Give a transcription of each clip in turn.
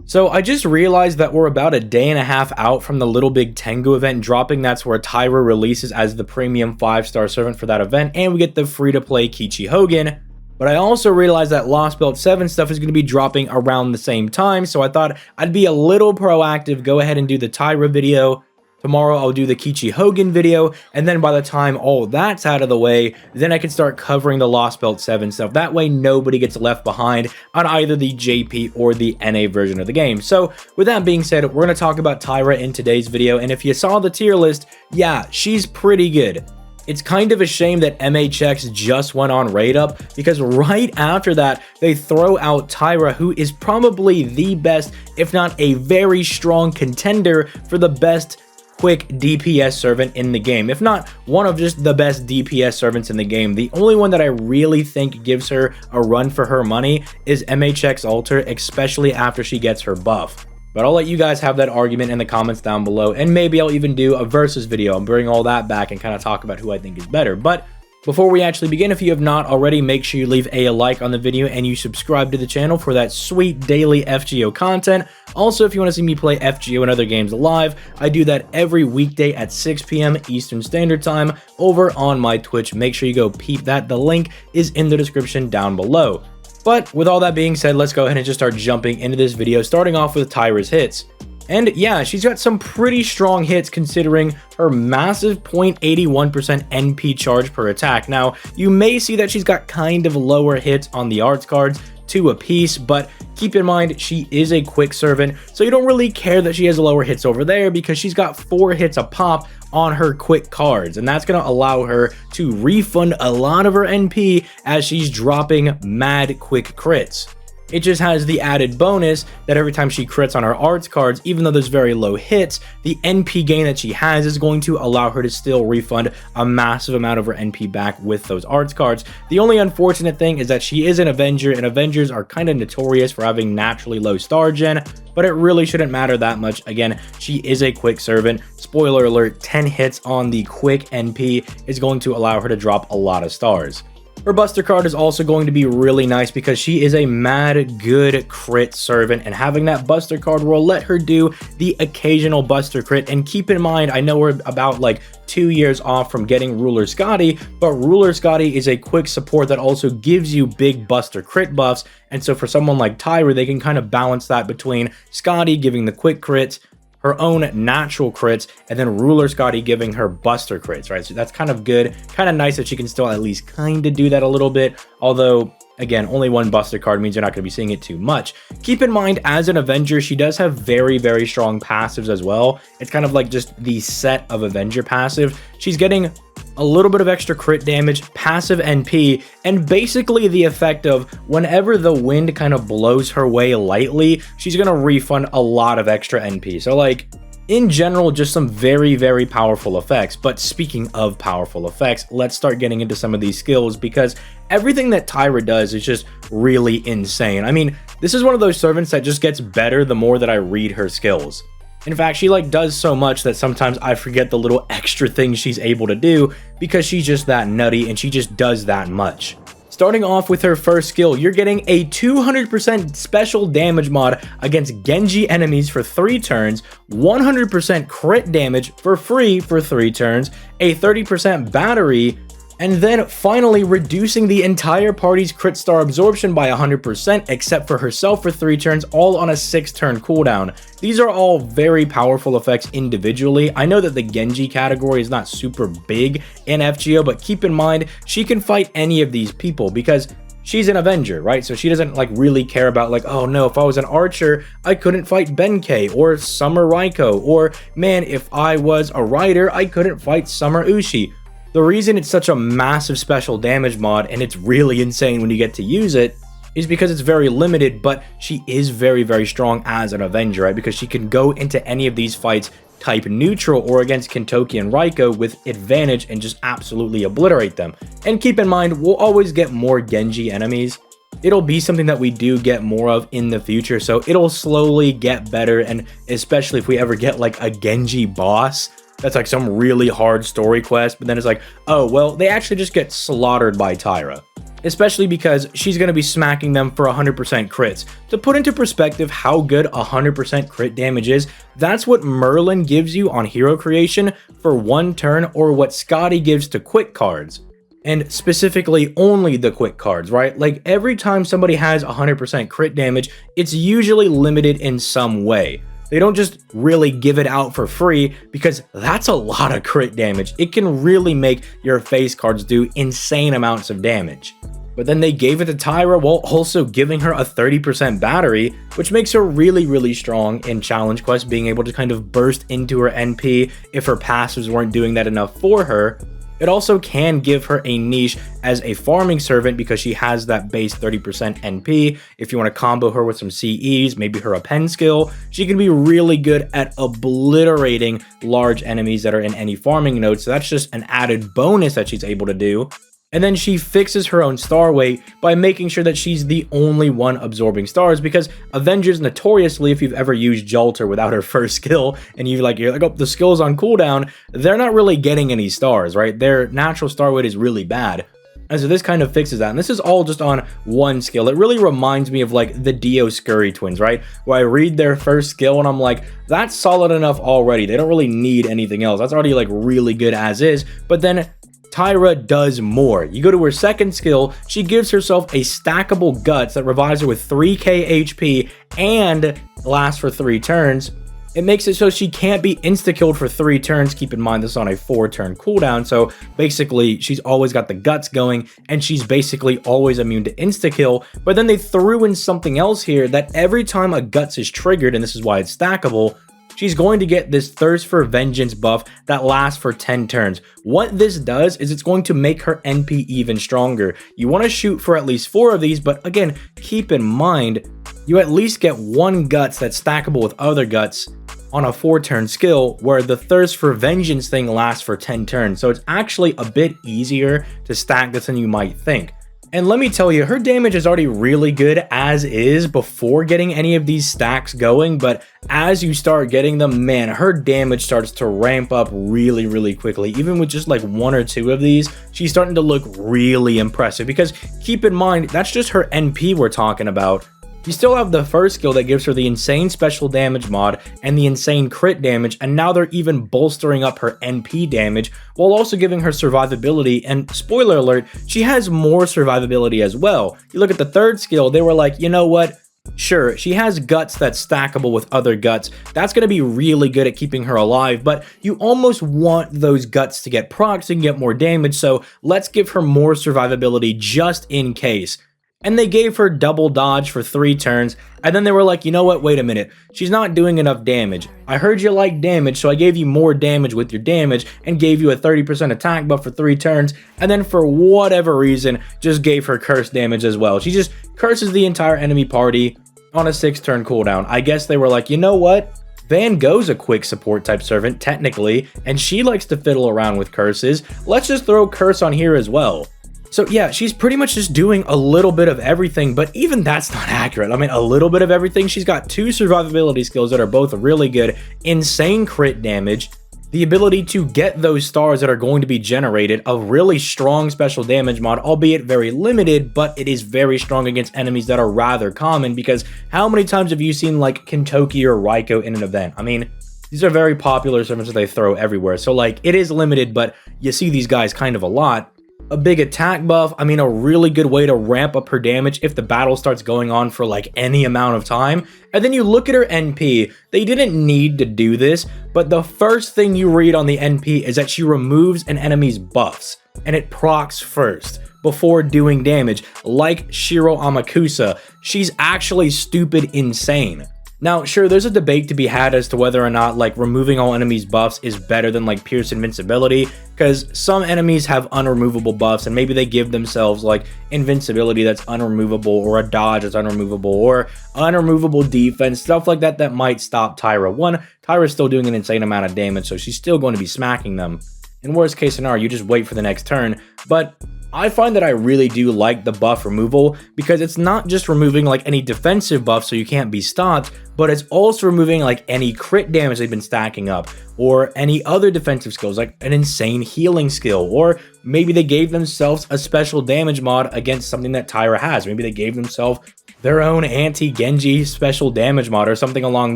So I just realized that we're about a day and a half out from the Little Big Tengu event dropping. That's where Taira releases as the premium 5-star servant for that event, and we get the free-to-play Kichi Hogan. But I also realized that Lost Belt 7 stuff is going to be dropping around the same time, so I thought I'd be a little proactive, go ahead and do the Taira video. Tomorrow I'll do the Kichi Hogan video, and then by the time all that's out of the way, then I can start covering the Lost Belt 7 stuff. That way nobody gets left behind on either the JP or the NA version of the game. So with that being said, we're going to talk about Taira in today's video, and if you saw the tier list, yeah, she's pretty good. It's kind of a shame that MHX just went on raid up, because right after that, they throw out Taira, who is probably the best, if not a very strong contender for the best quick DPS servant in the game, if not one of just the best DPS servants in the game. The only one that I really think gives her a run for her money is MHX Alter, especially after she gets her buff. But I'll let you guys have that argument in the comments down below, and maybe I'll even do a versus video and bring all that back and kind of talk about who I think is better. But before we actually begin, if you have not already, make sure you leave a like on the video and you subscribe to the channel for that sweet daily FGO content. Also, if you want to see me play FGO and other games live, I do that every weekday at 6 p.m. Eastern Standard Time over on my Twitch. Make sure you go peep that. The link is in the description down below. But with all that being said, let's go ahead and just start jumping into this video, starting off with Taira's hits. And yeah, she's got some pretty strong hits considering her massive 0.81% NP charge per attack. Now, you may see that she's got kind of lower hits on the arts cards, 2 apiece, but keep in mind she is a quick servant, so you don't really care that she has lower hits over there because she's got 4 hits a pop on her quick cards, and that's going to allow her to refund a lot of her NP as she's dropping mad quick crits. It just has the added bonus that every time she crits on her arts cards, even though there's very low hits, the NP gain that she has is going to allow her to still refund a massive amount of her NP back with those arts cards. The only unfortunate thing is that she is an Avenger, and Avengers are kind of notorious for having naturally low star gen, but it really shouldn't matter that much. Again, she is a quick servant. Spoiler alert, 10 hits on the quick NP is going to allow her to drop a lot of stars. Her Buster card is also going to be really nice because she is a mad good crit servant, and having that Buster card will let her do the occasional Buster crit. And keep in mind, I know we're about like 2 years off from getting Ruler Scotty, but Ruler Scotty is a quick support that also gives you big Buster crit buffs, and so for someone like Taira, they can kind of balance that between Scotty giving the quick crits, her own natural crits, and then Ruler Scotty giving her Buster crits, right? So that's kind of good, kind of nice that she can still at least kind of do that a little bit, although again, only 1 Buster card means you're not going to be seeing it too much. Keep in mind, as an Avenger, she does have very, very strong passives as well. It's kind of like just the set of Avenger passive. She's getting a little bit of extra crit damage, passive NP, and basically the effect of whenever the wind kind of blows her way lightly, she's going to refund a lot of extra NP. So like, in general, just some very, very powerful effects. But speaking of powerful effects, let's start getting into some of these skills, because everything that Taira does is just really insane. I mean, this is one of those servants that just gets better the more that I read her skills. In fact, she like does so much that sometimes I forget the little extra things she's able to do because she's just that nutty and she just does that much. Starting off with her first skill, you're getting a 200% special damage mod against Genji enemies for 3 turns, 100% crit damage for free for 3 turns, a 30% battery, and then finally reducing the entire party's crit star absorption by 100% except for herself for 3 turns, all on a 6-turn cooldown. These are all very powerful effects individually. I know that the Genji category is not super big in FGO, but keep in mind, she can fight any of these people because she's an Avenger, right? So she doesn't like really care about like, oh no, if I was an archer, I couldn't fight Benkei or Summer Raiko, or man, if I was a rider, I couldn't fight Summer Ushi. The reason it's such a massive special damage mod, and it's really insane when you get to use it, is because it's very limited, but she is very, very strong as an Avenger, right? Because she can go into any of these fights type neutral or against Kintoki and Raiko with advantage and just absolutely obliterate them. And keep in mind, we'll always get more Genji enemies. It'll be something that we do get more of in the future, so it'll slowly get better, and especially if we ever get like a Genji boss, that's like some really hard story quest, but then it's like, oh, well, they actually just get slaughtered by Taira. especially because she's going to be smacking them for 100% crits. To put into perspective how good 100% crit damage is, that's what Merlin gives you on hero creation for 1 turn, or what Scotty gives to quick cards. And specifically only the quick cards, right? Like every time somebody has 100% crit damage, it's usually limited in some way. They don't just really give it out for free, because that's a lot of crit damage. It can really make your face cards do insane amounts of damage. But then they gave it to Taira while also giving her a 30% battery, which makes her really strong in challenge quests, being able to kind of burst into her NP if her passives weren't doing that enough for her. It also can give her a niche as a farming servant because she has that base 30% NP. If you want to combo her with some CEs, maybe her pen skill, she can be really good at obliterating large enemies that are in any farming node. So that's just an added bonus that she's able to do. And then she fixes her own star weight by making sure that she's the only one absorbing stars, because Avengers notoriously, if you've ever used Jolter without her first skill and you're like, oh, the skill's on cooldown, they're not really getting any stars, right? Their natural star weight is really bad. And so this kind of fixes that. And this is all just on one skill. It really reminds me of like the Dio Scurry twins, right? Where I read their first skill and I'm like, that's solid enough already. They don't really need anything else. That's already like really good as is. But then Taira does more. You go to her second skill, she gives herself a stackable guts that revives her with 3k HP and lasts for 3 turns. It makes it so she can't be insta-killed for 3 turns. Keep in mind this is on a 4-turn cooldown, so basically she's always got the guts going and she's basically always immune to insta-kill. But then they threw in something else here, that every time a guts is triggered, and this is why it's stackable, she's going to get this Thirst for Vengeance buff that lasts for 10 turns. What this does is it's going to make her NP even stronger. You want to shoot for at least 4 of these, but again, keep in mind, you at least get 1 guts that's stackable with other guts on a 4-turn skill, where the Thirst for Vengeance thing lasts for 10 turns. So it's actually a bit easier to stack this than you might think. And let me tell you, her damage is already really good as is before getting any of these stacks going, but as you start getting them, man, her damage starts to ramp up really quickly. Even with just like 1 or 2 of these, she's starting to look really impressive, because keep in mind, that's just her NP we're talking about. You still have the first skill that gives her the insane special damage mod and the insane crit damage, and now they're even bolstering up her NP damage while also giving her survivability. And spoiler alert, she has more survivability as well. You look at the third skill, they were like, you know what? Sure, she has guts that's stackable with other guts. That's going to be really good at keeping her alive, but you almost want those guts to get procs and get more damage, so let's give her more survivability just in case. And they gave her double dodge for 3 turns, and then they were like, you know what, wait a minute, she's not doing enough damage. I heard you like damage, so I gave you more damage with your damage and gave you a 30% attack buff for 3 turns, and then for whatever reason, just gave her curse damage as well. She just curses the entire enemy party on a 6-turn cooldown. I guess they were like, you know what? Van Gogh's a quick support type servant, technically, and she likes to fiddle around with curses. Let's just throw curse on here as well. So yeah, she's pretty much just doing a little bit of everything, but even that's not accurate. I mean, a little bit of everything. She's got 2 survivability skills that are both really good, insane crit damage, the ability to get those stars that are going to be generated, a really strong special damage mod, albeit very limited, but it is very strong against enemies that are rather common, because how many times have you seen like Kentoki or Raiko in an event? I mean, these are very popular servants that they throw everywhere, so like it is limited, but you see these guys kind of a lot. A big attack buff, I mean, a really good way to ramp up her damage if the battle starts going on for like any amount of time. And then you look at her NP, they didn't need to do this, but the first thing you read on the NP is that she removes an enemy's buffs, and it procs first before doing damage, like Shiro Amakusa. She's actually stupid insane. Now, sure, there's a debate to be had as to whether or not, like, removing all enemies' buffs is better than, like, Pierce Invincibility, because some enemies have unremovable buffs, and maybe they give themselves, like, invincibility that's unremovable, or a dodge that's unremovable, or unremovable defense, stuff like that that might stop Taira. One, Taira's still doing an insane amount of damage, so she's still going to be smacking them. In worst case scenario, you just wait for the next turn, but I find that I really do like the buff removal because it's not just removing like any defensive buff so you can't be stopped, but it's also removing like any crit damage they've been stacking up or any other defensive skills like an insane healing skill, or maybe they gave themselves a special damage mod against something that Taira has. Maybe they gave themselves their own anti-Genji special damage mod or something along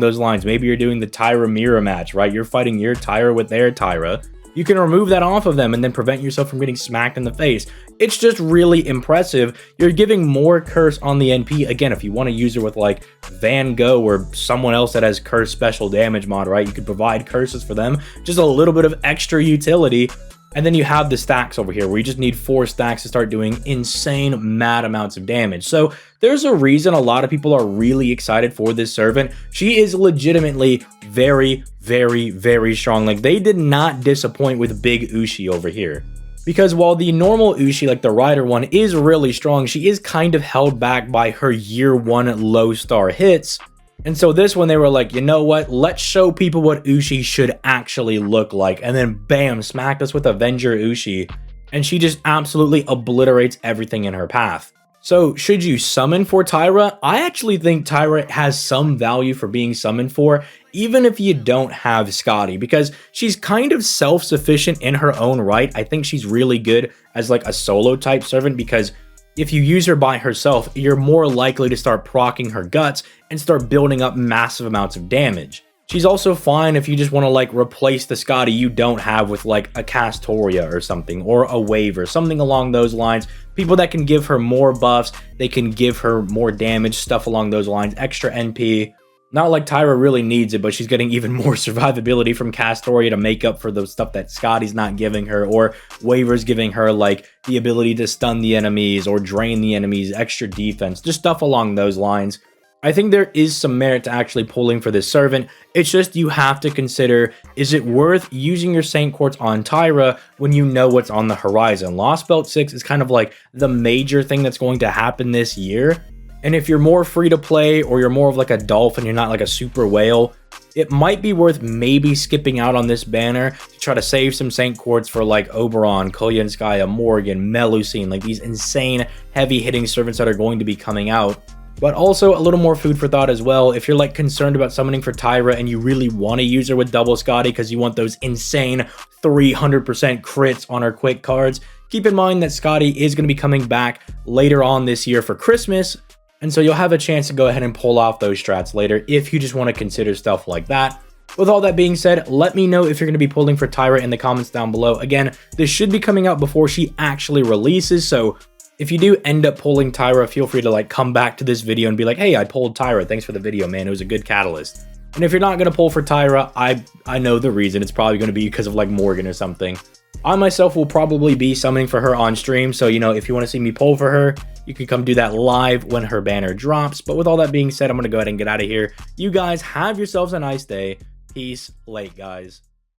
those lines. Maybe you're doing the Taira mirror match, right? You're fighting your Taira with their Taira. You can remove that off of them and then prevent yourself from getting smacked in the face. It's just really impressive. You're giving more curse on the NP. Again, if you want to use it with like Van Gogh or someone else that has curse special damage mod, right? You could provide curses for them. Just a little bit of extra utility. And then you have the stacks over here where you just need 4 stacks to start doing insane mad amounts of damage. So there's a reason a lot of people are really excited for this servant. She is legitimately very, very, very strong. Like, they did not disappoint with big Ushi over here. Because while the normal Ushi, like the Rider one, is really strong, she is kind of held back by her year 1 low star hits. And so this one, they were like, you know what? Let's show people what Ushi should actually look like. And then bam, smacked us with Avenger Ushi. And she just absolutely obliterates everything in her path. So should you summon for Taira? I actually think Taira has some value for being summoned for, even if you don't have Scotty, because she's kind of self-sufficient in her own right. I think she's really good as like a solo type servant because if you use her by herself, you're more likely to start proccing her guts and start building up massive amounts of damage. She's also fine if you just want to like replace the Scotty you don't have with like a Castoria or something, or a Wave or something along those lines. People that can give her more buffs, they can give her more damage, stuff along those lines, extra NP. Not like Taira really needs it, but she's getting even more survivability from Castoria to make up for the stuff that Scotty's not giving her, or Waver's giving her like the ability to stun the enemies or drain the enemies, extra defense, just stuff along those lines. I think there is some merit to actually pulling for this servant. It's just you have to consider, is it worth using your Saint Quartz on Taira when you know what's on the horizon? Lost Belt 6 is kind of like the major thing that's going to happen this year. And if you're more free to play, or you're more of like a dolphin, you're not like a super whale, it might be worth maybe skipping out on this banner to try to save some Saint Quartz for like Oberon, Koyanskaya, Morgan, Melusine, like these insane heavy hitting servants that are going to be coming out. But also a little more food for thought as well. If you're like concerned about summoning for Taira and you really want to use her with double Scotty because you want those insane 300% crits on her quick cards, keep in mind that Scotty is going to be coming back later on this year for Christmas. And so you'll have a chance to go ahead and pull off those strats later if you just want to consider stuff like that. With all that being said, let me know if you're going to be pulling for Taira in the comments down below. Again, this should be coming out before she actually releases, so if you do end up pulling Taira, feel free to like come back to this video and be like, hey, I pulled Taira. Thanks for the video, man. It was a good catalyst. And if you're not going to pull for Taira, I know the reason. It's probably going to be because of like Morgan or something. I myself will probably be summoning for her on stream. So, you know, if you want to see me pull for her, you can come do that live when her banner drops. But with all that being said, I'm going to go ahead and get out of here. You guys have yourselves a nice day. Peace. Late, guys.